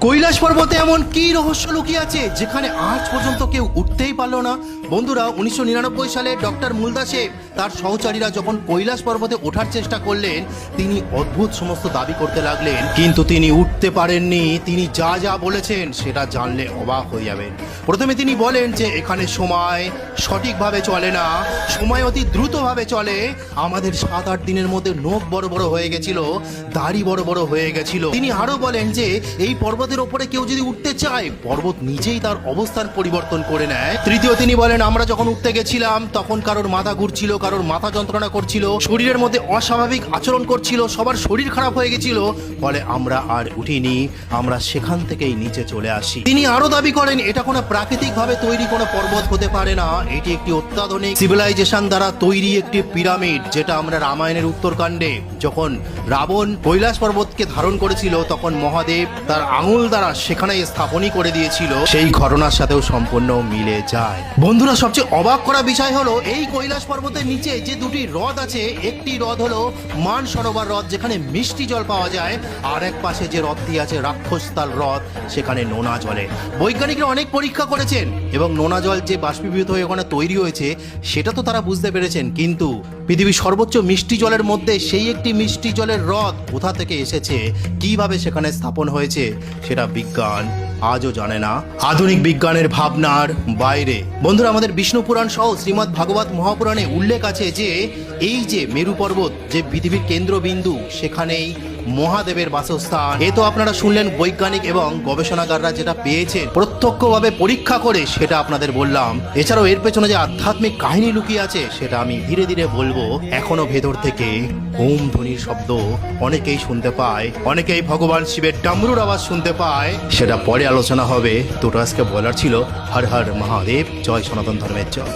কৈলাস পর্বতে এমন কি রহস্য লুকিয়ে আছে যেখানে আজ পর্যন্ত কেউ উঠতেই পারলো না। বন্ধুরা, 1999 সালে ডক্টর মুলদাসেব তার সহচারীরা যখন কৈলাস পর্বতে ওঠার চেষ্টা করলেন, তিনি অদ্ভুত সমস্ত দাবি করতে লাগলেন, কিন্তু তিনি উঠতে পারেননি। তিনি যা যা বলেছেন সেটা জানলে অবাক হয়ে যাবেন। প্রথমে তিনি বলেন যে এখানে সময় সঠিকভাবে চলে না, সময় অতি দ্রুতভাবে চলে। আমাদের 7-8 দিনের মধ্যে নখ বড় বড় হয়ে গেছিল, দাড়ি বড় বড় হয়ে গেছিল। তিনি আরো বলেন যে এই পর্বতের ওপরে কেউ যদি উঠতে চায়, পর্বত নিজেই তার অবস্থান পরিবর্তন করে নেয়। তৃতীয়, তিনি বলেন আমরা যখন উঠতে গেছিলাম তখন কারোর মাথা ঘুরছিল, কারোর মাথা যন্ত্রণা করছিল, শরীরের মধ্যে অস্বাভাবিক আচরণ করছিল, সবার শরীর খারাপ হয়ে গেছিল, ফলে আমরা আর উঠিনি, আমরা সেখান থেকেই নিচে চলে আসি। তিনি আরো দাবি করেন এটা কোনো প্রাকৃতিক ভাবে তৈরি কোনো পর্বত হতে পারে না, এটি একটি অত্যাধুনিক সিভিলাইজেশন দ্বারা তৈরি একটি পিরামিড, যেটা আমরা রামায়ণের উত্তরকাণ্ডে যখন রাবণ কৈলাস পর্বতকে ধারণ করেছিল তখন মহাদেব তার আঙুল দ্বারা সেখানে স্থাপনই করে দিয়েছিল, সেই ঘটনার সাথেও সম্পূর্ণ মিলে যায়। বন্ধুরা, সবচেয়ে অবাক করা বিষয় হলো এই কৈলাস পর্বতের নিচে যে দুটি হ্রদ আছে, একটি হ্রদ হলো মান সরোবর হ্রদ যেখানে মিষ্টি জল পাওয়া যায়, আর এক পাশে যে হ্রদটি আছে রাক্ষসতাল হ্রদ, সেখানে নোনা জলে। বৈজ্ঞানিকরা অনেক পরীক্ষা করেছেন এবং নোনা জল যে বাষ্পীভূত হয়ে ওখানে তৈরি হয়েছে সেটা তো তারা বুঝতে পেরেছেন, কিন্তু পৃথিবীর সর্বোচ্চ মিষ্টি জলের মধ্যে সেই একটি মিষ্টি জলের হ্রদ কোথা থেকে এসেছে, কিভাবে সেখানে স্থাপন হয়েছে, সেটা বিজ্ঞান আজও জানে না, আধুনিক বিজ্ঞানের ভাবনার বাইরে। বন্ধুরা, আমাদের বিষ্ণু পুরাণ সহ শ্রীমদ্ ভাগবত মহাপুরাণে উল্লেখ আছে যে এই যে মেরু পর্বত যে পৃথিবীর কেন্দ্রবিন্দু, সেখানেই মহাদেবের বাসস্থান। এ তো আপনারা শুনলেন বৈজ্ঞানিক এবং গবেষণাগাররা যেটা পেয়েছেন প্রত্যক্ষভাবে পরীক্ষা করে, সেটা আপনাদের বললাম। এছাড়াও এর পেছনে যে আধ্যাত্মিক কাহিনী লুকিয়ে আছে সেটা আমি ধীরে ধীরে বলবো। এখনো ভেতর থেকে ওম ধ্বনির শব্দ অনেকেই শুনতে পায়, অনেকেই ভগবান শিবের ডামরুর আওয়াজ শুনতে পায়, সেটা পরে আলোচনা হবে। দুটো আজকে বলার ছিল। হর হর মহাদেব, জয় সনাতন ধর্মের জয়।